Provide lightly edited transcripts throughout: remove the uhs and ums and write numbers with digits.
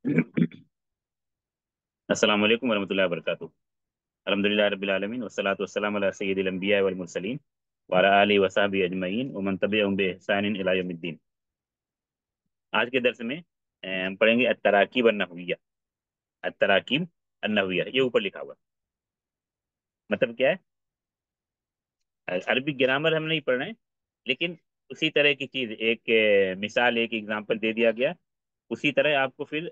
अस्सलाम वालेकुम वरहमतुल्लाहि वबरकातुहू। अल्हम्दुलिल्लाहि रब्बिल आलमीन वस्सलातु वस्सलामु अला सय्यिदिल अंबिया वल मुरसलीन व अला आलिहि व सहबिहि अजमईन व मन तबिअहुम बि इहसानिन इला यौमिद्दीन। आज के दर्स में हम पढ़ेंगे अत-तराकीब अन-नहविया। अत-तराकीब अन-नहविया, ये ऊपर लिखा हुआ है। मतलब क्या है? अरबी ग्रामर हम नहीं पढ़ रहे हैं, लेकिन उसी तरह की चीज एक मिसाल, एक एग्जांपल दे दिया गया। उसी तरह आपको फिर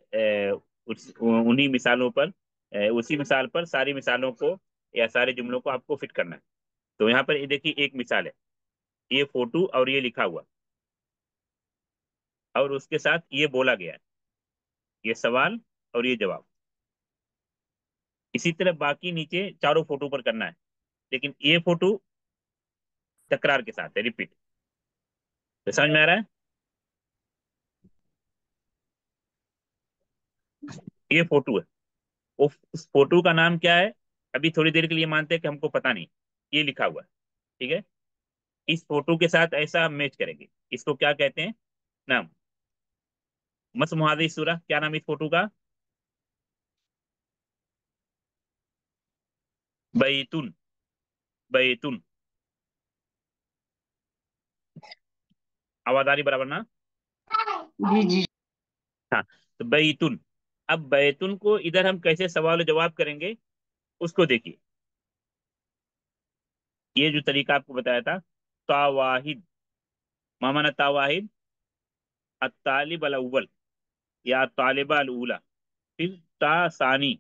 उन्हीं मिसालों पर, उसी मिसाल पर सारी मिसालों को या सारे जुमलों को आपको फिट करना है। तो यहाँ पर ये देखिए, एक मिसाल है, ये फोटो और ये लिखा हुआ, और उसके साथ ये बोला गया है, ये सवाल और ये जवाब। इसी तरह बाकी नीचे चारों फोटो पर करना है, लेकिन ये फोटो तकरार के साथ है, रिपीट। तो समझ में आ रहा है? ये फोटो है, उस फोटो का नाम क्या है? अभी थोड़ी देर के लिए मानते हैं कि हमको पता नहीं, ये लिखा हुआ है, ठीक है। इस फोटो के साथ ऐसा हम मैच करेंगे, इसको क्या कहते हैं? नाम। मस मुहादी सूरा, क्या नाम है इस फोटो का? बैतुन। बैतुन। आवाज आ रही बराबर ना? जी जी। हाँ। तो बैतुन। अब बैतुन को इधर हम कैसे सवाल और जवाब करेंगे, उसको देखिए। ये जो तरीका आपको बताया था, तावाहिद। मामाना तावाहिद, अत्तालिब अल अव्वल या तालिबा अल ऊला, फिर तासानी,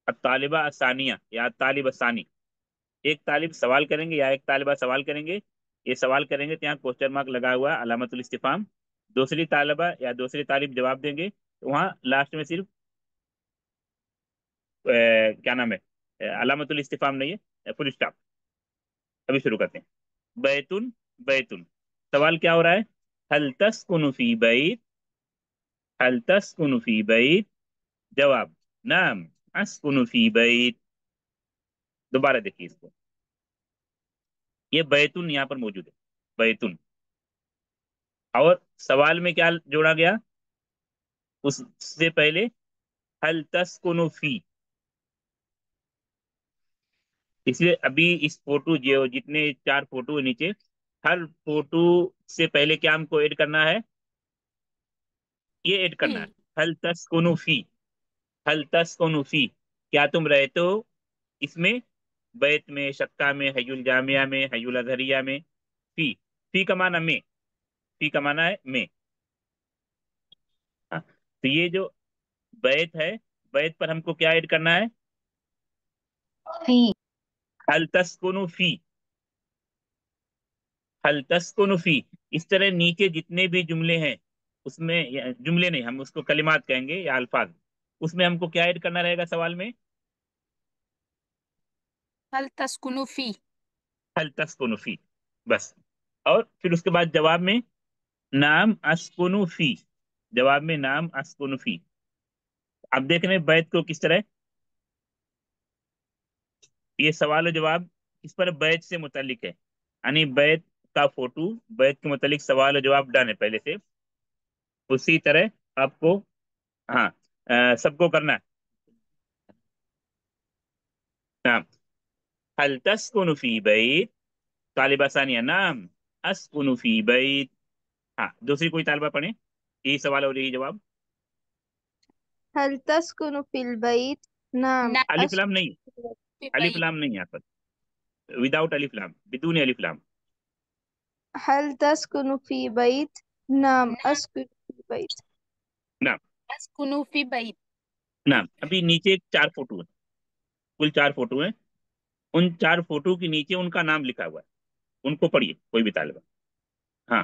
अत्तालिबा असानिया या तालिब असानी। एक तालिब सवाल करेंगे या एक तालिबा सवाल करेंगे, ये सवाल करेंगे तो यहाँ क्वेश्चन मार्क लगा हुआ है, अलामतुल इस्तिफाम। दूसरी तालिबा या दूसरी तालिब जवाब देंगे, तो वहाँ लास्ट में सिर्फ क्या नाम है, अलामतुल इस्तिफाम नहीं है, फुल स्टॉप। अभी शुरू करते हैं। बैतुन। बैतुन। सवाल क्या हो रहा है? हल तस्कुनु फी बैत। हल तस्कुनु फी बैत। जवाब, नाम अस्कुनु फी बैत। दोबारा देखिए इसको, ये बैतुन यहाँ पर मौजूद है, बैतुन। और सवाल में क्या जोड़ा गया उससे पहले? हल तस्कुनु फी। इसलिए अभी इस फोटो, जो जितने चार फोटो है नीचे, हर फोटो से पहले क्या हमको ऐड करना है? ये ऐड करना है, हल तस्कुनु फी। हल तस्कुनु फी, क्या तुम रहते हो इसमें? बैत में, शक्का में, हयुल जामिया में, हयुल अजहरिया में। फी। फी का माना में। फी का माना है में। हाँ। तो ये जो बैत है, बैत पर हमको क्या ऐड करना है? फी। हल तस्कुनु फी। हल तस्कुनु फी। इस तरह नीचे जितने भी जुमले हैं उसमें, जुमले नहीं, हम उसको कलिमात कहेंगे या अल्फाज, उसमें हमको क्या ऐड करना रहेगा सवाल में? हल तस्कुनु फी। हल तस्कुनु फी, बस। और फिर उसके बाद जवाब में नाम अस्कुनु फी। जवाब में नाम अस्कुनु फी। अब देख रहे हैं बैत को किस तरह, ये सवाल और जवाब इस पर बैत से मुतालिक है, यानी बैत का फोटो, बैत के मुतालिक सवाल और जवाब डन है पहले से। उसी तरह आपको, हाँ, सबको करना है। नाम। हल तस्कुनु फी बैत। तालिबा सानिया, नाम अस्कुनु फी बैत। हाँ, दूसरी कोई तालिबा पढ़े, यही सवाल और यही जवाब। हल तस्कुनु फिल बैत। नाम ना अलिफ लाम नहीं, अस्कुनु फी अलिफ बैत। लाम नहीं यहाँ पर, विदाउट अलिफ लाम, बिदून अलिफ लाम। हल तस्कुनु फी बैत। नाम ना अस्कुनु फी बैत। नाम। अस्कुनु फी बैत। नाम। अभी नीचे चार फोटो है, कुल चार फोटो है। उन चार फोटो के नीचे उनका नाम लिखा हुआ है, उनको पढ़िए कोई भी तालिबा। हाँ।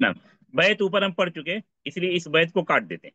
नाम। बैत ऊपर हम पढ़ चुके हैं, इसलिए इस बैत को काट देते हैं,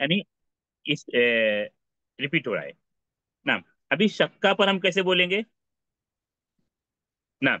यानी इस रिपीट हो रहा है। नाम। अभी शक्का पर हम कैसे बोलेंगे? नाम।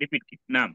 रिपीट की नाम।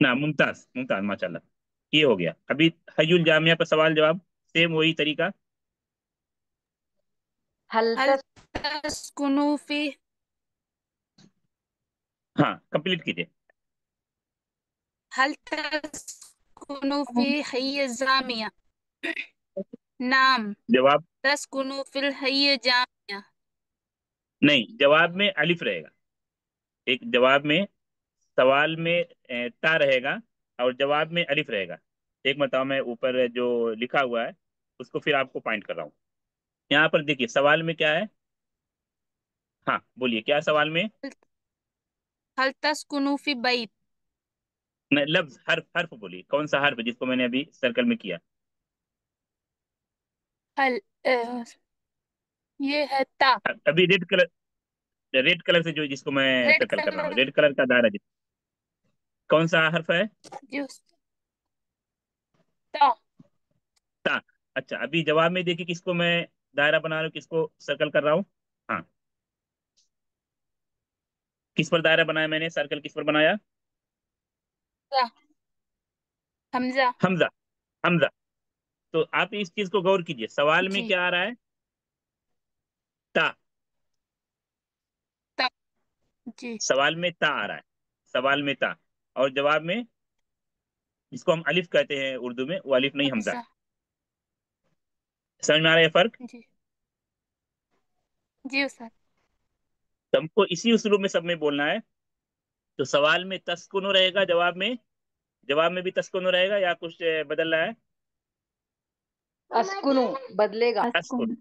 नाम। मुमताज, मुमताज, माशाल्लाह। ये हो गया। अभी हयुल जामिया पर सवाल जवाब सेम वही तरीका। हल हल तस तस्कुनु फी हाँ, कंप्लीट कीजिए। हल तस्कुनु फी हय जामिया। नाम जवाब तस्कुनु फिल हय जामिया। नहीं, जवाब में अलिफ रहेगा। एक जवाब में, सवाल में ता रहेगा और जवाब में अलिफ रहेगा। एक बताओ, मैं ऊपर जो लिखा हुआ है उसको फिर आपको पॉइंट कर रहा हूँ। यहाँ पर देखिए सवाल में क्या है। हाँ बोलिए, क्या सवाल में? हल तस्कुनु फी बैत। नहीं, लफ्ज, हर्फ, हर्फ बोलिए, कौन सा हर्फ जिसको मैंने अभी सर्कल में किया? हल ये है ता। अभी रेड कलर, रेड कलर से जो, जिसको मैं रेड सर्कल कर रहा हूँ, कलर रेड कलर का दायरा कौन सा हर्फ है? जो ता। ता। अच्छा, अभी जवाब में देखिए किसको मैं दायरा बना रहा हूँ, किसको सर्कल कर रहा हूँ। हाँ, किस पर दायरा बनाया मैंने, सर्कल किस पर बनाया? ता हमजा। हमजा। हमजा। तो आप इस चीज को गौर कीजिए, सवाल में जी क्या आ रहा है? ता। ता। जी सवाल में ता आ रहा है, सवाल में ता। और जवाब में, जिसको हम अलिफ कहते हैं उर्दू में, वो अलिफ नहीं, हमजा है। हमजा। समझ में आ रहा है फर्क? जी जी सर। तो हमको इसी उस्लूब में सब में बोलना है। तो सवाल में तस्कुन रहेगा, जवाब में भी तस्कुन रहेगा, या कुछ बदल रहा है? अस्कुनु बदलेगा। अस्कुन।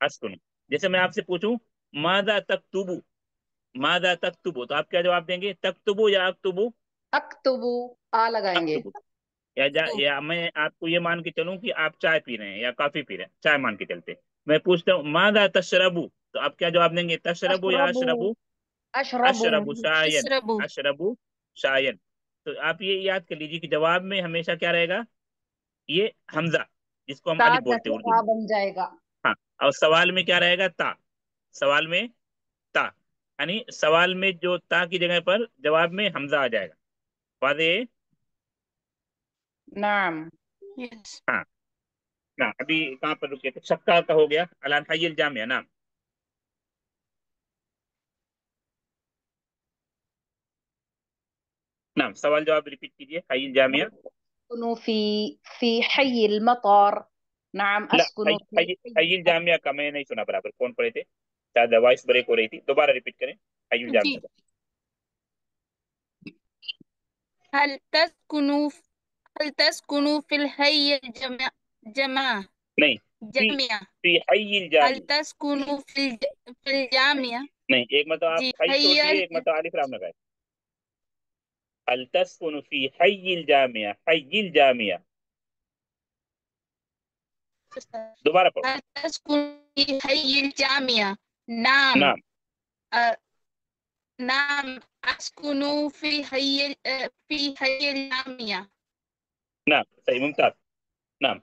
अस्कुन। जैसे मैं आपसे पूछूं, मादा तक्तुबु, मादा तक्तुबु, तो आप क्या जवाब देंगे? तक्तुबु या अक्तुबु? अक्तुबु आ लगाएंगे। अक्तुबु। या मैं आपको ये मान के चलूं कि आप चाय पी रहे हैं या कॉफी पी रहे हैं, चाय मान के चलते, मैं पूछता हूँ मादा तशरबु, तो आप क्या जवाब देंगे? तशरबु या अशरबु अशरबु? अशरबु अशरबु शायन। तशरबु। अशरबु शायन। तो आप ये याद कर लीजिए कि जवाब में हमेशा क्या रहेगा? ये हमजा, जिसको हम ता अलिफ बोलते जैसे हैं उर्दू आ में। बन जाएगा। हाँ। और सवाल में क्या रहेगा? ता। सवाल में ता, यानी सवाल में जो ता की जगह पर जवाब में हमजा आ जाएगा। वादे? नाम। हाँ ना, अभी कहाँ पर रुके थे? शक्का का हो गया। अलान हय्यिल जामिया, नाम। नाम, सवाल जवाब रिपीट कीजिए। हय्यिल जामिया। अस्कुनु फी हय मतार। नाम ला, अस्कुनु फी हय हय्यिल जामिया का मैं नहीं सुना बराबर, कौन पढ़े थे? शायद वॉइस ब्रेक हो रही थी, दोबारा रिपीट करें। हय्यिल जी जामिया का। हल तस्कुनु हल तस्कुनु फिल हय जमा जमा नहीं, फी, जामिया। फी हय्यिल हल जामिया। तस्कुनु फिल जामिया। नहीं, एक मतलब आप जी हई छोड़ हय दिए, एक मतलब आलिफ लाम लगाए। हल तस्कुनु फी हय्यिल जामिया, हय्यिल जामिया। दोबारा पढ़ो। हल तस्कुनु फिल हय जामिया। नाम नाम। अ, नाम अस्कुनु फी हय जामिया। नाम सही, मुमताज। नाम।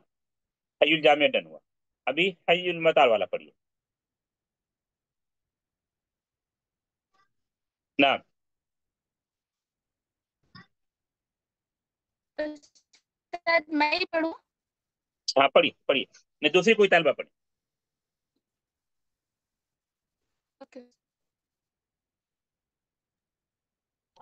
हय्युल जामिया डन हुआ। अभी हय्युल मतार वाला पढ़िए। नाम। शायद मैं ही पढ़ूं। हाँ पढ़िए, पढ़िए। नहीं, दूसरी कोई तालबा पढ़ी। ओके।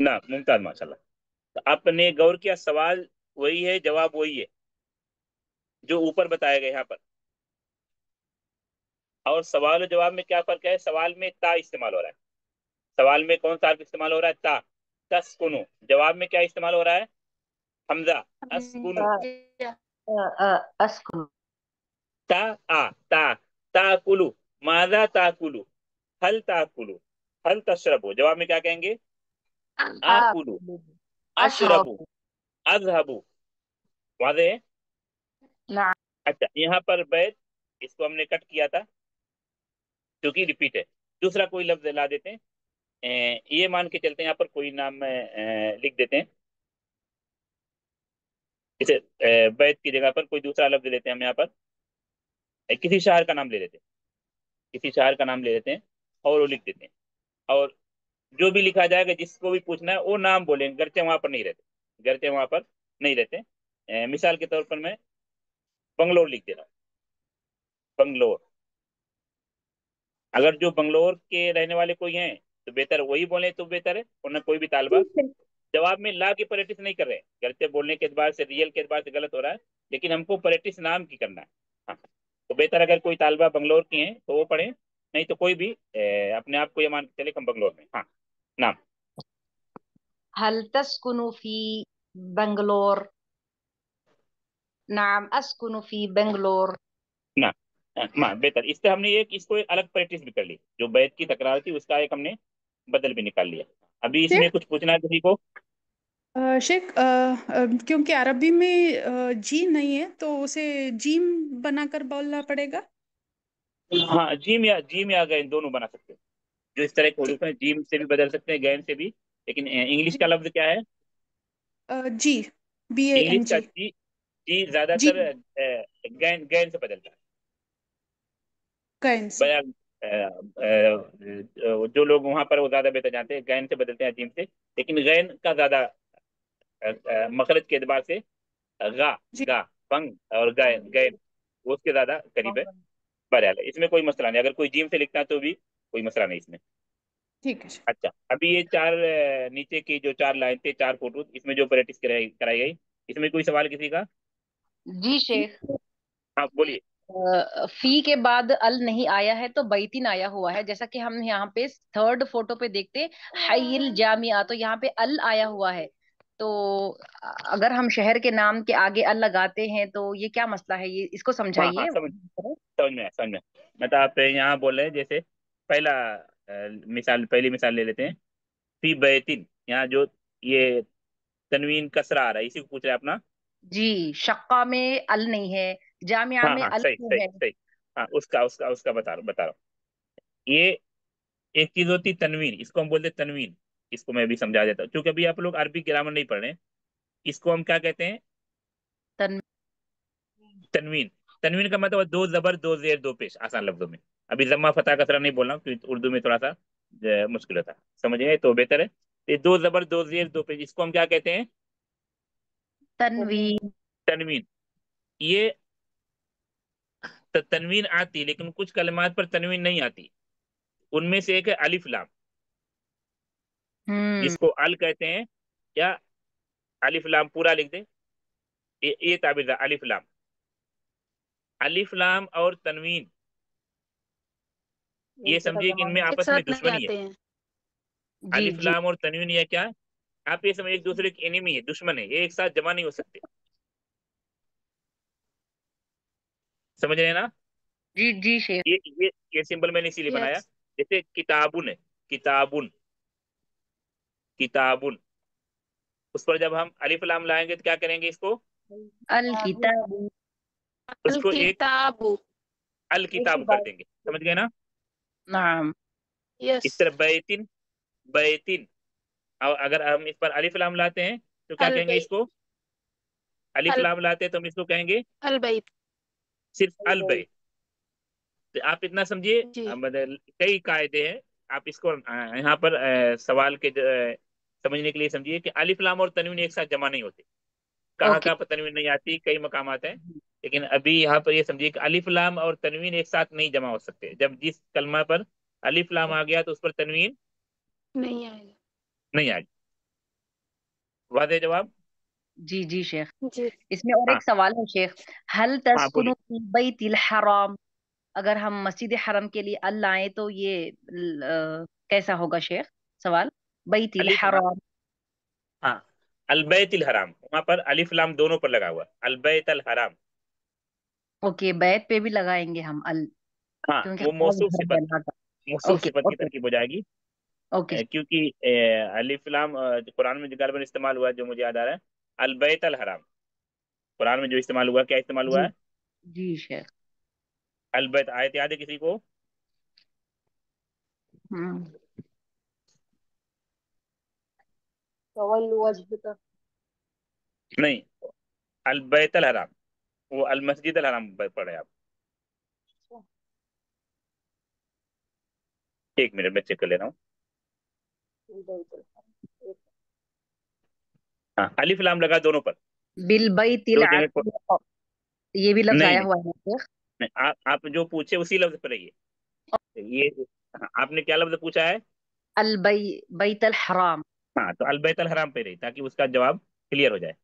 नाम, मुमताज, माशाल्लाह। तो आपने गौर किया, सवाल वही है, जवाब वही है जो ऊपर बताया गया यहाँ पर। और सवाल और जवाब में क्या फर्क है? सवाल में ता इस्तेमाल हो रहा है। सवाल में कौन सा हर्फ इस्तेमाल हो रहा है? ता। तस्कुनु। जवाब में क्या इस्तेमाल हो रहा है? हमजा। अस्कुनु। अस्कुनु ता। आ। ता। ताकुलु। माजा ताकुलु? हल ताकुलु? हल तशरबु? जवाब में क्या कहेंगे? आकुलु। आकुलु अशरबु। अशरबु। अजहबु। वादे है? नाम। अच्छा, यहाँ पर बैत, इसको हमने कट किया था क्योंकि रिपीट है। दूसरा कोई लफ्ज ला देते हैं। ये मान के चलते हैं, यहाँ पर कोई नाम लिख देते हैं। इसे बैत की जगह पर कोई दूसरा लफ्ज लेते हैं हम यहाँ पर। किसी शहर का नाम ले लेते हैं, किसी शहर का नाम ले लेते हैं और वो लिख देते हैं। और जो भी लिखा जाएगा जिसको भी पूछना है वो नाम बोलेंगे, गर्चे वहां पर नहीं रहते, गर्चे वहां पर नहीं रहते। मिसाल के तौर पर मैं बंगलोर लिख दे रहा हूँ, बंगलोर। अगर जो बंगलोर के रहने वाले कोई हैं तो बेहतर वही बोले तो बेहतर है, वरना कोई भी तालबा। ठीक है। जवाब में ला की प्रैक्टिस नहीं कर रहे हैं, गर्चे बोलने के एतबार से, रियल के एतबार से गलत हो रहा है, लेकिन हमको प्रैक्टिस नाम की करना है। हाँ, तो बेहतर अगर कोई तालबा बंगलोर की हैं तो वो पढ़े, नहीं तो कोई भी अपने आप को ये मान के चले कि हम बंगलोर में। हाँ, नाम। हल तस्कुनु फी बंगलोर। नाम अस्कुनु फी बंगलोर। ना, हाँ बेहतर। इससे हमने एक इसको एक अलग प्रैक्टिस भी कर ली, जो बैत की तकरार थी उसका एक हमने बदल भी निकाल लिया। अभी इसमें शेख कुछ पूछना है किसी को? शेख क्योंकि अरबी में जी नहीं है तो उसे जीम बनाकर बोलना पड़ेगा। हाँ, जीम या गैन दोनों बना सकते हैं। जो इस तरह के जी हरूफ हैं जीम से भी बदल सकते हैं, गैन से भी। लेकिन इंग्लिश का जी लफ्ज क्या है? जी इंग्लिश का BANG। जी, जी जी ज्यादातर गैन गैन से बदलता है। Can say. बयान जो लोग वहां पर वो ज्यादा बेहतर जानते हैं, गैन से बदलते हैं जीम से। लेकिन गैन का ज्यादा मखरज के एतबार से गा, जी गा, फंग और गैन गैन वो उसके ज्यादा करीब है। बहरहाल इसमें कोई मसला नहीं, अगर कोई जीम से लिखता है तो भी कोई मसला नहीं इसमें। ठीक है शेख। अच्छा, अभी ये चार नीचे की जो चार लाइन थे, चार फोटो, इसमें जो प्रैक्टिस कराई कराई गई, इसमें कोई सवाल किसी का? जी शेख। हाँ बोलिए। फी के बाद अल नहीं आया है तो बैतिन आया हुआ है, जैसा कि हम यहाँ पे थर्ड फोटो पे देखते हयिल जामिया, तो यहाँ पे अल आया हुआ है। तो अगर हम शहर के नाम के आगे अल लगाते हैं तो ये क्या मसला है, ये इसको हाँ हाँ, समझाइए। समझ में आया, समझ में आया। मतलब आप यहाँ बोल रहे हैं जैसे पहला पहली मिसाल ले लेते हैं। फी बैतिन, यहाँ जो ये तनवीन कसरा आ रहा है, इसी को पूछ रहे हैं अपना। जी, शक्का में अल नहीं है, जामिया हाँ में हाँ, अल सही क्यों सही है। सही। हाँ, उसका उसका उसका बता रहा हूँ। ये एक चीज होती है तनवीन, इसको हम बोलते हैं तनवीन। इसको मैं भी समझा देता हूँ, क्योंकि अभी आप लोग अरबी ग्रामर नहीं पढ़ रहे हैं। इसको हम क्या कहते हैं? तन तनवीन। तनवीन का मतलब है दो जबर दो जेर दो पेश, आसान लफ्जों में। अभी जम्मा फतह कसरा नहीं बोलना क्योंकि उर्दू में थोड़ा सा मुश्किल होता है, समझिए तो बेहतर है। ये दो जबर दो जेर दो पेश, इसको हम क्या कहते हैं? तनवीन। तनवीन। ये तनवीन आती है, लेकिन कुछ कलिमात पर तनवीन नहीं आती। उनमें से एक है अलिफ लाम, हम्म। जिसको अल कहते हैं, या अलिफ लाम पूरा लिख दे। ये ताबीर है, अलिफ लाम। अलिफ लाम और तनवीन, ये समझिए कि इनमें एक आपस में साथ नहीं दुश्मनी है। आते हैं। जी अलिफ जी। लाम और तनवीन ये क्या है? आप ये समझ, एक दूसरे की एनिमी है, दुश्मन है, ये एक साथ जमा नहीं हो सकते। समझ रहे हैं ना? जी जी शेख। ये सिंबल मैंने इसीलिए बनाया। यस। जैसे किताबुन है, किताबुन, किताबुन, उस पर जब हम अलिफ लाम लाएंगे तो क्या करेंगे इसको? अल किताब। अल उसको एक किताबु। अल एक ही किताब कर बात। देंगे, समझ गए ना? नाम। इस यस। तरह बैतिन, बैतिन। और अगर हम इस पर अलिफ लाम लाते हैं तो क्या अल कहेंगे बैत। इसको? अलिफ अल लाम लाते हैं तो हम इसको कहेंगे अल बैत। सिर्फ अल बैत। तो आप इतना समझिए, जी। मतलब कई कायदे हैं। आप इसको यहाँ पर सवाल के समझने के लिए समझिए कि अलिफ लाम और तनवीन एक साथ जमा नहीं होते। कहाँ ओके। कहाँ पर तनवीन नहीं आती, कई मकामात हैं। लेकिन अभी यहाँ पर ये समझिए कि अलिफ लाम और तनवीन एक साथ नहीं जमा हो सकते। जब जिस कलमा पर अलिफ लाम आ गया तो उस पर तनवीन नहीं आएगा। नहीं आएगी। वादे जवाब? जी जी शेख। जी। इसमें और हाँ एक सवाल है शेख। हल हाँ, तस्कुनु बोलिए। फी बैतिल हराम, अगर हम मस्जिद हरम के लिए अल लाएं तो ये कैसा होगा शेख। सवाल बैतिल अलिफ, हाँ हराम। हाँ, अलबैतिल हराम, वहां पर अलिफ लाम दोनों पर लगा हुआ, अलबैतल हराम। ओके, बैत पे भी लगाएंगे हम अल, हाँ, क्योंकि वो हमारा मौसूफ घर है सिफत, अल्लाह का। मौसूफ ओके सिफत की ओके तरकीब हो जाएगी। ओके। क्योंकि अलिफ लाम जो कुरान में गालिबन इस्तेमाल हुआ है, जो मुझे याद आ रहा है, अलबैतल हराम। कुरान में जो इस्तेमाल हुआ, क्या इस्तेमाल हुआ जी है? जी शेख। अलबैत। आयत याद है किसी को? हम्म। तवल्लु वजहक। नहीं, अलबैतल हराम, वो अल मस्जिद अल हराम पढ़े आप। एक मिनट में चेक कर ले रहा हूँ। हाँ, अलिफ लाम लगा दोनों पर, बिल बैतिल दो जगह अतीक, ये भी लफ्ज नहीं आया नहीं हुआ है शेख। नहीं, आप जो पूछे उसी लफ्ज पर रहिए। ये हाँ, आपने क्या लफ्ज पूछा है? अल बैतल हराम। हाँ, तो अल बैतल हराम पे रही, ताकि उसका जवाब क्लियर हो जाए।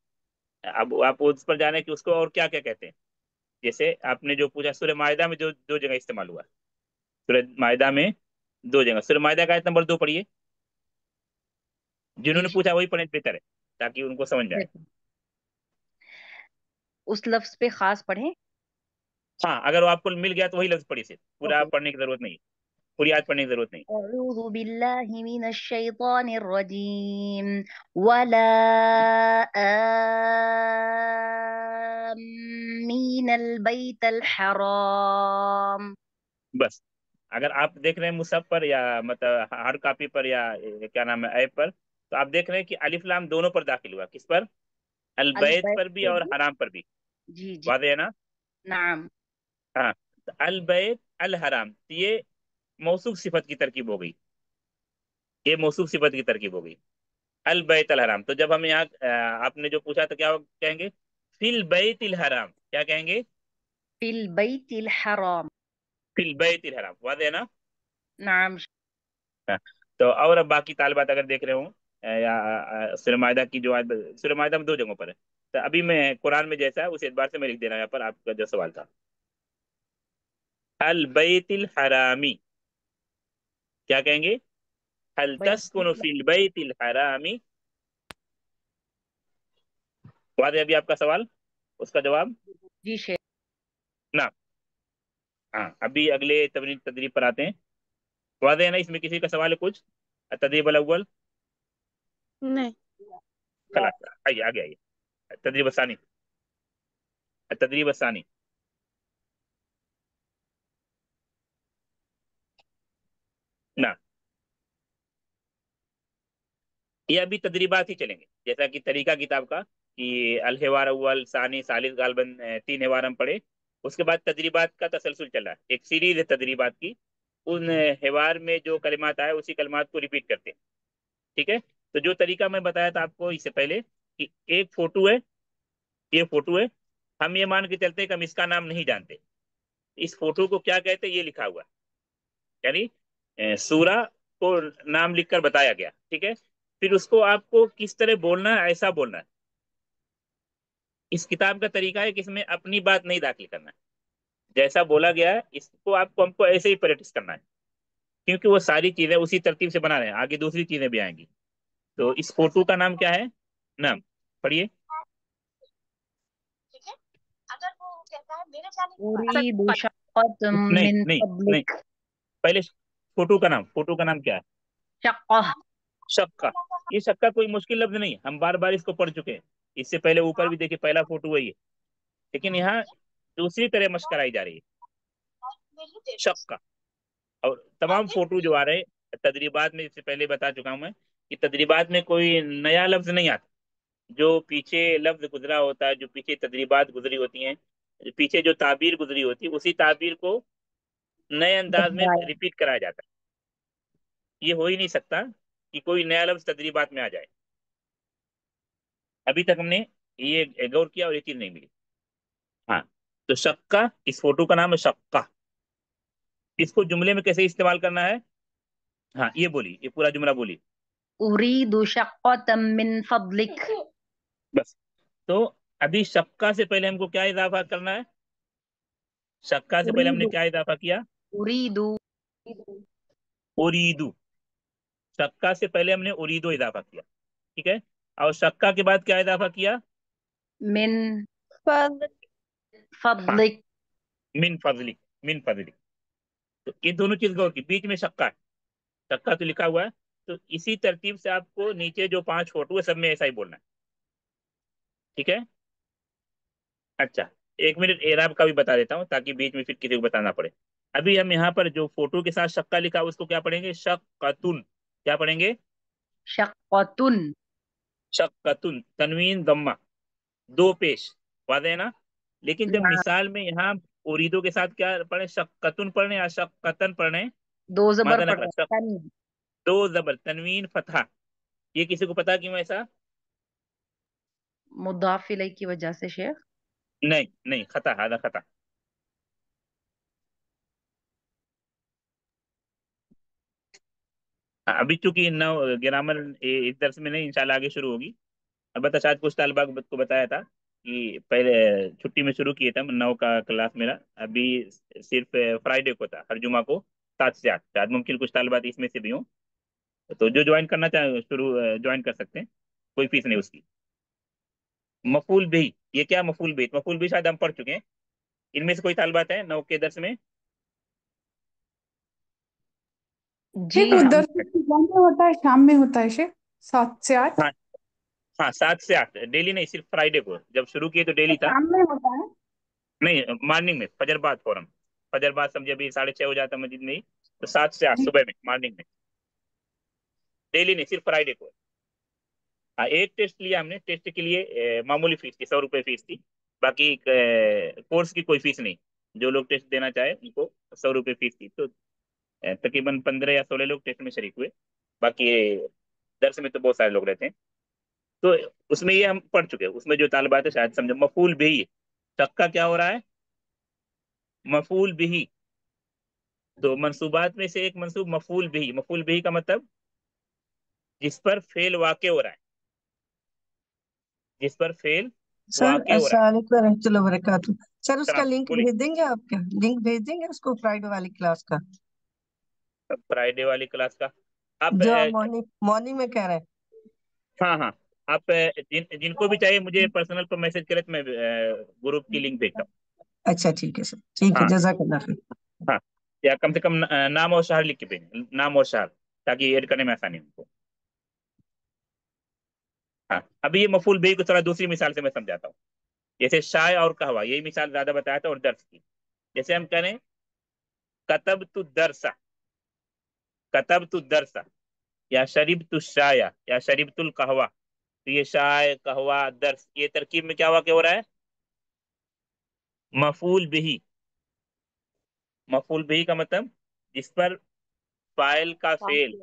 अब आप उस पर जाने कि उसको और क्या क्या कहते हैं। जैसे आपने जो पूछा, सूरह मायदा में जो दो जगह इस्तेमाल हुआ, सूरह मायदा में दो जगह, सूरह मायदा का आयत नंबर 2 पढ़िए। जी जिन्होंने पूछा वही पढ़े बेहतर है, ताकि उनको समझ जाए। शेख, उस लफ्ज पे खास पढ़ें। हाँ, अगर वो आपको मिल गया तो वही लफ्ज पढ़िए, सिर्फ पूरा ओके। पढ़ने की जरूरत नहीं, पूरी आयत पढ़ने की जरूरत नहीं। अऊज़ु बिल्लाहि मिनश शैतानिर रजीम वला आमीनल बैतल हराम। बस, अगर आप देख रहे हैं मुसहफ पर या मतलब हार्ड कॉपी पर या क्या नाम है ऐप पर, तो आप देख रहे हैं कि अलिफ लाम दोनों पर दाखिल हुआ। किस पर? अल अल बैत बैत पर भी पे और भी। हराम पर भी। जी जी। वादे है ना? नाम। हाँ, तो अल बैत अल हराम, तो ये मौसूफ सिफत की तरकीब हो गई, ये मौसूफ सिफत की तरकीब हो गई। अल बैत अल हराम, तो जब हम यहाँ आपने जो पूछा तो क्या कहेंगे? फिल बैत अल हराम, क्या कहेंगे? फिल बैतिल हराम। फिल बैत अल हराम, वादे है ना? नाम। हाँ, तो और अब बाकी तालिबात अगर देख रहे हो या सूरह मायदा की जो सूरह मायदा में दो जगहों पर है, तो अभी मैं कुरान में जैसा है उस एतबार से मैं लिख दे रहा हूँ यहाँ पर, आपका जो सवाल था। अल बैतिल हरामी, क्या कहेंगे? हल तस्कुनु बैतिल। फिल बैतिल हरामी। वादे अभी आपका सवाल, उसका जवाब? जी शेख। ना। हाँ, अभी अगले तदरीब पर आते हैं। वादे है ना, इसमें किसी का सवाल है कुछ? तदरीब अल अव्वल। नहीं। खलास, आइए आगे आइए। तदरीब असानी, तदरीब असानी। ना, ये अभी तदरीबात ही चलेंगे, जैसा कि तरीका किताब का कि अल हिवार अव्वल सानी सालिस गालबन 3 हिवार हम पढ़े। उसके बाद तदरीबात का तसलसल चल रहा है, एक सीरीज है तदरीबात की। उन हिवार में जो कलिमात आए उसी कलिमात को रिपीट करते हैं। ठीक है, तो जो तरीका मैं बताया था आपको इससे पहले कि एक फोटो है, ये फोटो है, हम ये मान के चलते हैं कि हम इसका नाम नहीं जानते, इस फोटो को क्या कहते हैं ये लिखा हुआ है, यानी सूरा को नाम लिखकर बताया गया। ठीक है, फिर उसको आपको किस तरह बोलना है, ऐसा बोलना है। इस किताब का तरीका है कि इसमें अपनी बात नहीं दाखिल करना है, जैसा बोला गया है इसको आपको हमको ऐसे ही प्रैक्टिस करना है, क्योंकि वो सारी चीजें उसी तरतीब से बना रहे हैं, आगे दूसरी चीजें भी आएंगी। तो इस फोटो का नाम क्या है? नाम पढ़िए। उरीदु शक्कत नहीं मिन नहीं नहीं, फदलिक। पहले फोटो का नाम, फोटो का नाम क्या है? शक्कह। शक्का। ये शक्का कोई मुश्किल लफ्ज नहीं, हम बार बार इसको पढ़ चुके हैं। इससे पहले ऊपर भी देखिए, पहला फोटो वही है, लेकिन यहाँ दूसरी तरह मशक कराई जा रही है, शक्का। और तमाम फोटो जो आ रहे हैं तदरीबात में, इससे पहले बता चुका हूं मैं कि तदरीबात में कोई नया लफ्ज नहीं आता। जो पीछे लफ्ज गुजरा होता है, जो पीछे तदरीबात गुजरी होती हैं, पीछे जो ताबीर गुजरी होती है, उसी ताबीर को नए अंदाज में दोहराया। रिपीट कराया जाता है। ये हो ही नहीं सकता कि कोई नया लफ्ज तदरीबात में आ जाए। अभी तक हमने ये गौर किया और ये चीज नहीं मिली। हाँ, तो शक्का, इस फोटो का नाम है शक्का। इसको जुमले में कैसे इस्तेमाल करना है? हाँ, ये बोली, ये पूरा जुमला बोली। उरीदु शक्कत मिन फदलिक। बस, तो अभी शक्का से पहले हमको क्या इजाफा करना है? शक्का से पहले हमने उरीदु। क्या इजाफा किया? उरीदु। उरीदू। शक्का से पहले हमने उरीदो इजाफा किया। ठीक है, और शक्का के बाद क्या इजाफा किया? मिन फर्द। हाँ, फदलिक। मिन फजलिक, मिन फजलिक। तो ये दोनों चीज गौर की, बीच में शक्का है, शक्का तो लिखा हुआ है। तो इसी तरतीब से आपको नीचे जो 5 फोटो है सब में ऐसा ही बोलना है। ठीक है, अच्छा, एक मिनट एराब का भी बता देता हूँ, ताकि बीच में फिर किसी को बताना पड़े। अभी हम यहाँ पर जो फोटो के साथ शक्का लिखा है, उसको क्या पढ़ेंगे? शक्कतुन। क्या पढ़ेंगे? शक्कतुन। शक्कतुन, तनवीन दम्मा, दो पेश। वादे है ना? लेकिन जब ना। मिसाल में यहाँ उरीदो के साथ क्या पढ़े? शक्कतुन पढ़ने या शक्कतन पढ़ने? दो जबर मादा पड़ नकरा रहा शक, है, तन। दो जबर तनवीन फतहा, ये किसी को पता क्यों ऐसा? मुदाफ इलैह की वजह से शेख। नहीं नहीं, खता, आधा खता। अभी चूंकि नौ ग्रामर इस दर्स में नहीं, इंशाल्लाह आगे शुरू होगी। अलबत्ता शायद कुछ तालिबा को बताया था कि पहले छुट्टी में शुरू किए थे हम, 9 का क्लास मेरा। अभी सिर्फ फ्राइडे को था, हर जुमा को 7 से 8। शायद मुमकिन कुछ तालिबात इसमें से भी हों, तो जो ज्वाइन करना चाहे शुरू ज्वाइन कर सकते हैं, कोई फीस नहीं उसकी। मफूल भी, ये क्या मफूल भी? मफूल भी शायद हम पढ़ चुके हैं। इनमें से कोई तालिबात है 9 के दर्स में? जी शेख, वो हम। दर्द सुबह में होता है शाम में होता है शेख, 7 से 8? हाँ हाँ, 7 से 8 डेली नहीं, सिर्फ फ्राइडे को जब शुरू किए तो डेली था। शाम में होता है? नहीं, मॉर्निंग में, फजर बाद फौरन। फजर बाद समझे अभी 6:30 हो जाता मस्जिद में ही, तो 7 से 8 जी। सुबह में, मॉर्निंग में। डेली नहीं, सिर्फ फ्राइडे को। हाँ, एक टेस्ट लिया हमने, टेस्ट के लिए मामूली फीस थी, 100 रुपये फीस थी। बाकी कोर्स की कोई फीस नहीं। जो लोग टेस्ट देना चाहे उनको 100 रुपये फीस थी। तो तकरीबन 15 या 16 लोग टेस्ट में शरीक हुए। बाकी दर्स में तो बहुत सारे लोग रहते हैं। तो उसमें ये हम पढ़ चुके हैं, उसमें जो तालिबात है शायद समझो, मफूल बिही। शक का क्या हो रहा है? मफूल बिही। तो मंसूबात में से एक मंसूब मफूल बिही। मफूल बिही का मतलब जिस पर फेल वाक़ हो रहा है, जिस पर फेल सर वाक़ हो रहा है। अस्सलाम वालेकुम रहमतुल्लाहि व बरकातुहू। सर उसका सलाम, लिंक बोलिए। भेज देंगे आप क्या? लिंक भेज देंगे उसको फ्राइडे वाली क्लास का, फ्राइडे वाली क्लास का आप जो आप मॉर्निंग मॉर्निंग में कह रहे हैं। हाँ हाँ, आप जिनको भी चाहिए मुझे पर्सनल पर मैसेज करें, तो मैं ग्रुप की लिंक भेजता हूँ। अच्छा ठीक है सर, ठीक है, हाँ जज़ाकल्लाह खैर। हाँ, या कम से कम नाम और शहर लिख के भेजें, नाम और शहर, ताकि ऐड करने में आसानी हो उनको। हाँ, अभी ये मफूल बिही को थोड़ा दूसरी मिसाल से मैं समझाता हूँ। जैसे शाय और कहवा, यही मिसाल ज्यादा बताया था, और दर्स की। जैसे हम कह रहे हैं कतब तु दरसा, कतब तु दरसा, या शरीब तु शाया, या शरीब तुल कहवा। तो ये शाय कहवा दर्स, ये तरकीब में क्या वाक़ हो रहा है? मफूल बिही। मफूल बिही का मतलब जिस पर फाइल का फेल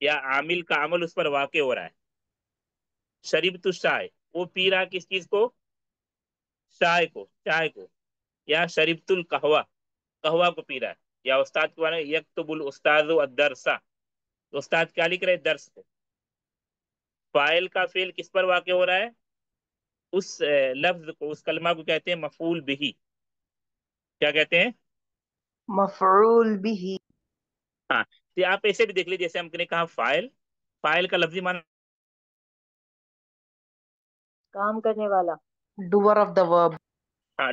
या आमिल का अमल उस पर वाक़ हो रहा है। शरीब तु शाय, वो पी रहा किस चीज को? चाय को, चाय को। या शरीबतुल कहवा, कहवा को पी रहा है। या उस्ताद को यक्तुबुल उस्ताद दरसा, तो उस्ताद क्या लिख रहे हैं? दर्स को। फाइल का फेल किस पर वाक़ हो रहा है? उस लफ्ज को, उस कलमा को कहते हैं मफूल बिही। क्या कहते हैं? मफरूल बिही। हाँ, तो आप ऐसे भी देख लीजिए, जैसे हमने कहा फाइल, फाइल का लफ्जी माना काम करने वाला, डूअर ऑफ द वर्ब। हाँ,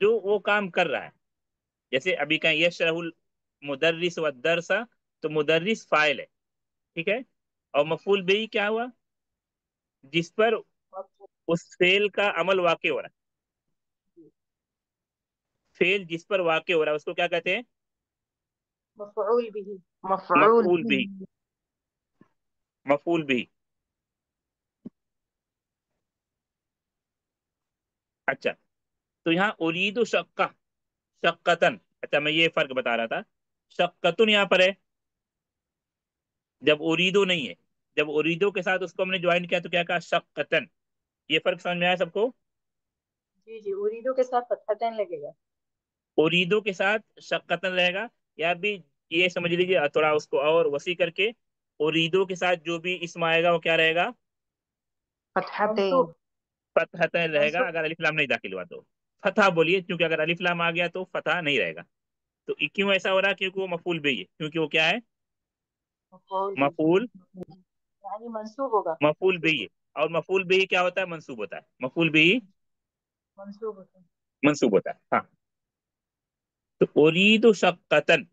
जो वो काम कर रहा है। जैसे अभी कहें यशरहुल मुदर्रिस व दरसा, तो मुदर्रिस फाइल है, ठीक है। और मफूल बिही क्या हुआ? जिस पर उस फेल का अमल वाक़ हो रहा है। फेल जिस पर वाक़ हो रहा है उसको क्या कहते हैं? मफरूल बिही। मफरूल मफूल बिही। बिही। मफूल बिही। अच्छा, तो यहाँ उरीदु शक्का, शक्कतन। अच्छा, मैं ये फर्क बता रहा था। शक्कतुन यहाँ पर है जब उरीदो नहीं है। जब उरीदो के साथ उसको हमने ज्वाइन किया तो क्या कहा? शक्कतन। ये फर्क समझ में आया सबको? जी जी, उरीदो के साथ फतहतैन लगेगा। उरीदो के साथ शक्कतन रहेगा। या भी ये समझ लीजिए, थोड़ा उसको और वसी करके, उरीदो के साथ जो भी इसम आएगा वो क्या रहेगा? फतहतैन। फतहतन रहेगा, अगर अलिफ लाम नहीं दाखिल हुआ तो। फतह बोलिए, क्योंकि अगर अलिफ लाम आ गया तो फतह नहीं रहेगा। तो क्यों ऐसा हो रहा है? क्योंकि वो मफूल भी है, क्योंकि वो क्या है? मफरूल मफूल, बिही यानी मंसूब होगा। मफूल भी है। और मफूल भी क्या होता है? मंसूब होता है। मफूल भी मंसूब होता है। मंसूब होता है। हाँ, तो उरीदु शक्कतन,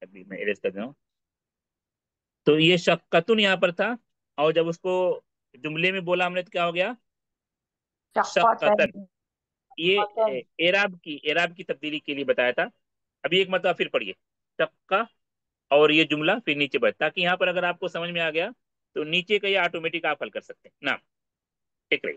अभी मैं इरेज कर रहा हूँ। तो ये शक्कतुन यहाँ पर था, और जब उसको जुमले में बोला हमने तो क्या हो गया? शक्कतन। शक्कतैन। ये शक्कतैन। एराब की तब्दीली के लिए बताया था। अभी एक मतलब फिर पढ़िए, शक्का, और ये जुमला फिर नीचे बढ़, ताकि यहाँ पर अगर आपको समझ में आ गया तो नीचे का ये ऑटोमेटिक आप हल कर सकते हैं ना। ठीक रही।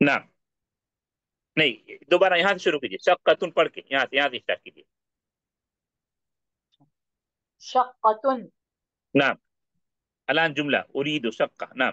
ना, नहीं, दोबारा यहाँ से शुरू कीजिए। शक्कतुन पढ़ के यहाँ से स्टार्ट कीजिए। शक्कतुन। नाम अलान जुमला उरीदु शक्का नाम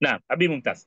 नाम अभी मुमताज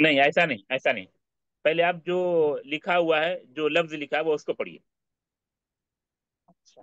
नहीं ऐसा नहीं ऐसा नहीं पहले आप जो लिखा हुआ है जो लफ्ज लिखा है वो उसको पढ़िए अच्छा।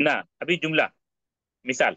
ना अभी जुमला मिसाल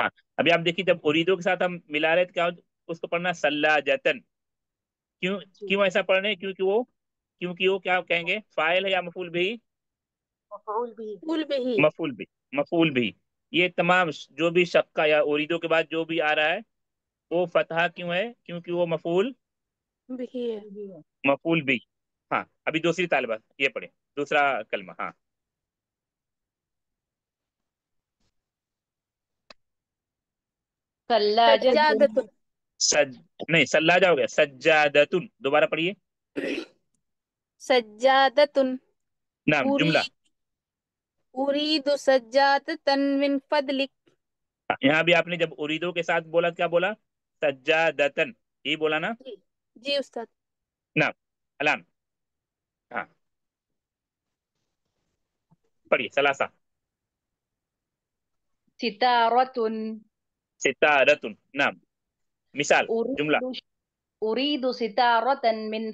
हाँ अभी आप देखिए जब उरीदो के साथ हम मिला रहे थे क्या उसको पढ़ना सल्लाजतन क्यों जी। क्यों ऐसा पढ़ रहे हैं क्योंकि वो क्या कहेंगे फाइल है या मफूल भी मफऊल भी। फूल भी ही मफूल भी मफूल भी ये तमाम जो भी शक्का या उरीदो के बाद जो भी आ रहा है वो फतहा क्यों है क्योंकि वो भी है। भी है। मफूल भी हाँ अभी दूसरी तालिबा ये पढ़े दूसरा कलमा हाँ सल्लाजतुन। सज्जादतुन सज नहीं सल्लाजा हो गया सज्जादतुन दोबारा पढ़िए सज्जादतुन नाम उरी जुमला उरीदु सज्जादतन मिन फदलिक। हाँ, यहाँ भी आपने जब उरीदो के साथ बोला क्या बोला सज्जादतन यही बोला ना जी जी उस्ताद। नाम अलान हाँ पढ़िए सलासा सितारतुन। सितारतुन नाम मिसाल जुमला उरीदु उरीदु सितारतन मिन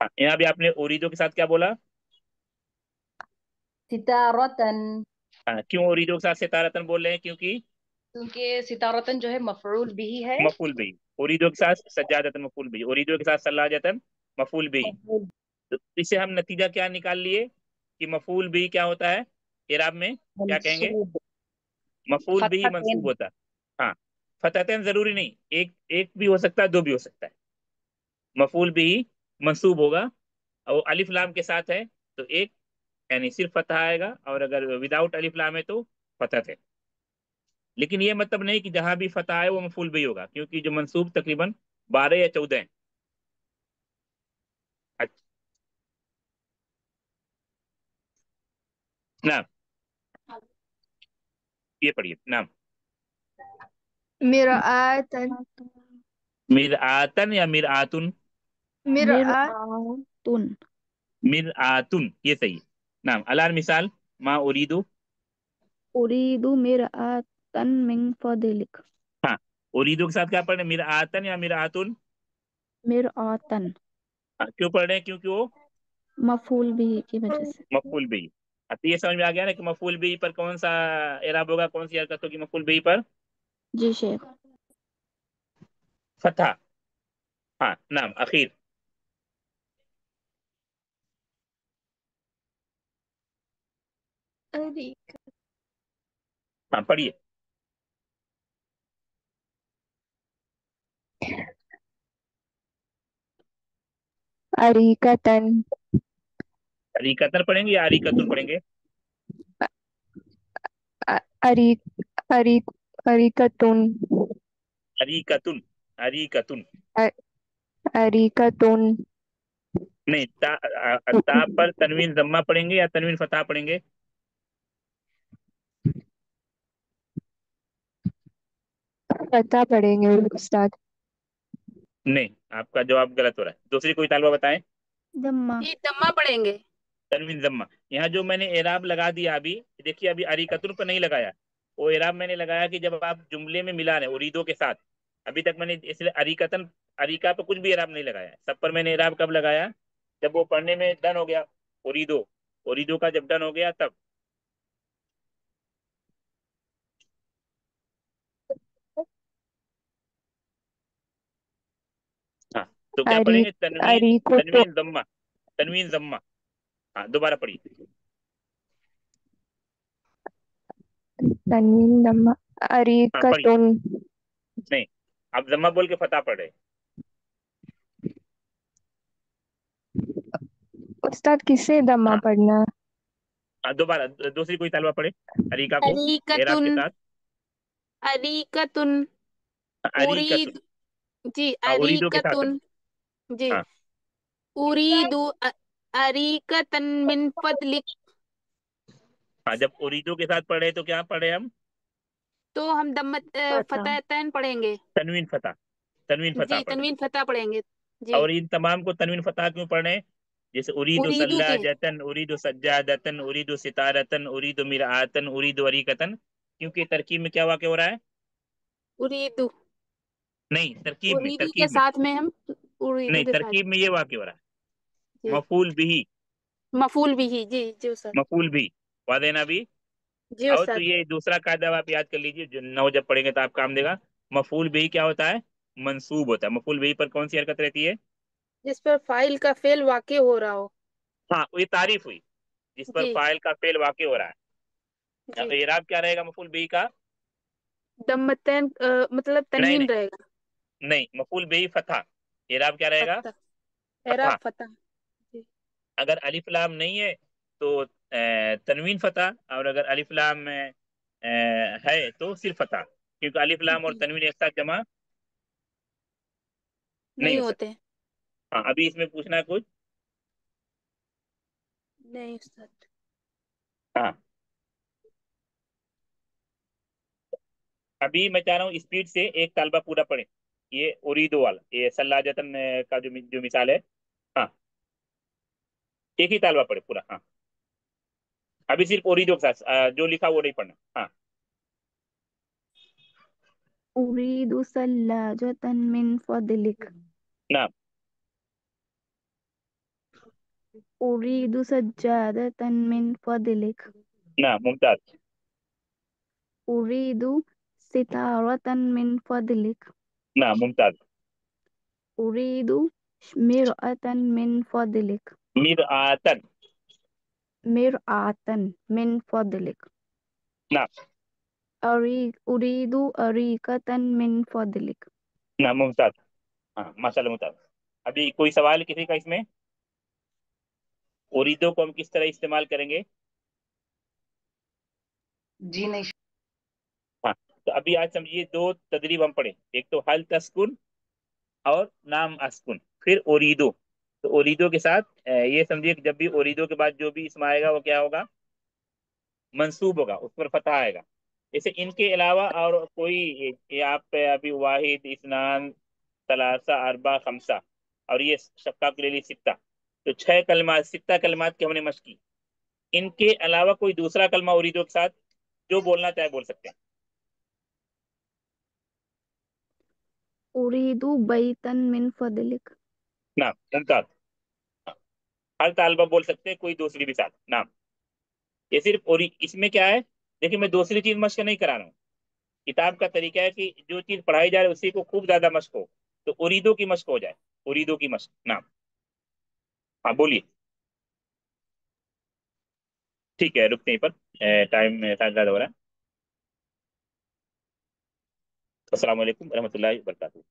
हाँ, यहाँ भी आपने उरीदो के साथ क्या बोला सितारतन, क्यों उरीदो के साथ सितारतन बोल रहे हैं क्योंकि क्योंकि सितारतन जो है मफरूल भी है। मफूल भी उरीदो के साथ सज्जादतन मफूल भी उरीदो के साथ सल्लाजतन मफूल भी मफरूल तो इससे हम नतीजा क्या निकाल लिए कि मफूल भी क्या होता है इराब में क्या कहेंगे मंसूब। मफूल भी मंसूब फतहतैन। होता है हाँ फतहतैन जरूरी नहीं एक एक भी हो सकता है दो भी हो सकता है मफूल भी मंसूब होगा और अलिफ लाम के साथ है तो एक यानी सिर्फ फतह आएगा और अगर विदाउट अलिफ लाम है तो फतह है लेकिन ये मतलब नहीं कि जहां भी फतह है वो मफूल भी होगा क्योंकि जो मंसूब तकरीबन 12 या 14 है अच्छा नाम ये पढ़िए नाम मिरआतन मिर आतन या मिर आतुन मिरआत मिर आतुन ये सही है नाम अलान मिसाल मा उरीदु उरीदु मिरआतन मिन फदलिक। हाँ उरीदु के साथ क्या पढ़ रहे हैं मिर आतन या मिर आतुन मिरआतन हाँ, क्यों पढ़ रहे हैं क्योंकि वो मफूल भी की वजह से। मफूल भी अब तो ये समझ में आ गया ना कि मफूल भी पर कौन सा एराब होगा कौन सी हरकत होगी मफूल भी पर जी शेख। फतहा हाँ नाम अखीर हाँ पढ़िए अरीकतन अरीकतन पढ़ेंगे या अरीकतुन पढ़ेंगे अरी अरी अरीकतुन अरीकतुन अरीकतुन अरीकतुन नहीं ता पर तनवीन जम्मा पढ़ेंगे या तनवीन फतहा पढ़ेंगे पता पढ़ेंगे उस्ताद। नहीं आपका जवाब गलत हो रहा है दूसरी कोई तालबा बताएं दम्मा ये दम्मा पढ़ेंगे। तनवीन जम्मा यहाँ जो मैंने एराब लगा दिया अभी देखिए अभी अरीकतुन पर नहीं लगाया वो एराब मैंने लगाया कि जब आप जुमले में मिला रहे उरीदों के साथ अभी तक मैंने इसलिए अरीकतन अरीका पर कुछ भी एराब नहीं लगाया सब पर मैंने एराब कब लगाया जब वो पढ़ने में डन हो गया उरीदो उरीदो का जब डन हो गया तब हाँ तो क्या अरी पढ़ेंगे तनवीन अरीको तो तनवीन जम्मा हाँ दोबारा पढ़िए तन्वीन दम्मा हाँ पढ़िए अरीकतुन नहीं आप जम्मा बोल के फतह पढ़ रहे उस्ताद किससे दम्मा हाँ पढ़ना। दोबारा दूसरी कोई तालबा पढ़े अरीका को एराब के अरीकतुन साथ अरीकतुन अरीकतुन उरीद जी हाँ उरीदो के साथ अरीकतुन जी हाँ उरीदु अरीकतन मिन फदलिक। हाँ, जब उरीदो के साथ पढ़े तो क्या पढ़े हम? तो हम फतह तैन पढ़ेंगे। तनवीन फतह, तनवीन फतह जी, पढ़े। तनवीन फतह पढ़ेंगे। जी, और इन तमाम को तनवीन फतह क्यों पढ़े? जैसे उरीदो उरीदू के। सल्लाजतन, उरीदो सज्जादतन, उरीदो सितारतन, उरीदो मिरआतन, उरीदो अरीकतन, क्योंकि तरकीब में क्या वाक़ हो रहा है? उरीदू, नहीं, तरकीब में, उरीदू के तरकीब में साथ में हम, उरीदू नहीं, के साथ। तरकीब में ये वाक़ हो रहा है। जी, मफूल बिही, मफूल भी ही। जी जी उस्ताद। मफूल भी, वादे ना भी। जी और तो उस्ताद। ये दूसरा कायदा आप याद कर लीजिए, जो नौ जब पढ़ेंगे तो आप काम देगा। मफूल बिही क्या होता है? मंसूब होता है। मफूल बिही पर कौन सी हरकत रहती है? जिस पर फाइल का फेल वाक़ हो रहा हो। हाँ, ये तारीफ हुई, जिस पर जी फाइल का फेल वाक़ हो रहा है। अब जी। इराब क्या रहेगा मफूल बिही का? दम्मतैन मतलब नहीं तनवीन नहीं रहेगा। नहीं, मफूल बिही फतह। इराब क्या रहेगा? फतह, एराब फतह। फतह। जी अगर अलिफ लाम नहीं है तो तनवीन फतह, और अगर अलिफ लाम है तो सिर्फ फतह, क्योंकि अलिफ लाम और जी। तनवीन एक साथ जमा नहीं नहीं हो होते सकते। हैं। हाँ, अभी इसमें पूछना है कुछ? नहीं उस्ताद। हाँ, अभी मैं चाह रहा हूँ स्पीड से एक तालबा पूरा पढ़े। ये उरीदो वाला, ये सल्लाजतन का जो मिसाल है। हाँ, एक ही तालबा पढ़े पूरा। हाँ, अभी सिर्फ उरीदो के साथ जो लिखा वो नहीं पढ़ना। हाँ, उरीदु सल्लाजतन मिन फदलिक। नाम, उरीदु सज्जादतन मिन फदलिक। नाम, मुमताज। उरीदु सितारतन मिन फदलिक। नाम, मुमताज। उरीदु मिरअतन मिन फदलिक। मीर आतन। मिरआतन मिन फदलिक। नाम, उरीदु अरीकतन मिन फदलिक। नाम, मुमताज। हाँ, माशाल्लाह, मुमताज। अभी कोई सवाल किसी का इसमें? उरीदो को हम किस तरह इस्तेमाल करेंगे? जी नहीं। हाँ, तो अभी आज समझिए दो तदरीब हम पढ़े। एक तो हल तस्कुन और नाम अस्कुन, फिर ओरीदो। तो ओरीदो के साथ ये समझिए कि जब भी ओरीदो के बाद जो भी इसम आएगा वो क्या होगा? मंसूब होगा, उस पर फतह आएगा। जैसे इनके अलावा और कोई, ये आप पे अभी वाहिद, इस्नान, सलासा, अरबा, खमसा, और ये शक्का के लिए सित्ता, तो छह कलमात, सित्ता कलमात की हमने मशक की। इनके अलावा कोई दूसरा कलमा उरीदो के साथ जो बोलना चाहे बोल सकते हैं। उरीदु बैतन मिन फदलिक। नाम, मुमताज। हर तालबा बोल सकते हैं, कोई दूसरी भी साथ नाम। ये सिर्फ, और इसमें क्या है, देखिए मैं दूसरी चीज मशक नहीं करा रहा हूँ। किताब का तरीका है कि जो चीज पढ़ाई जा रही है उसी को खूब ज्यादा मशक हो, तो उरीदो की मशक हो जाए। उरीदो की मशक। नाम। हाँ, बोलिए। ठीक है, रुकते हैं पर, टाइम शायद ज्यादा हो रहा है। अस्सलाम वालेकुम रहमतुल्लाहि व बरकातहू।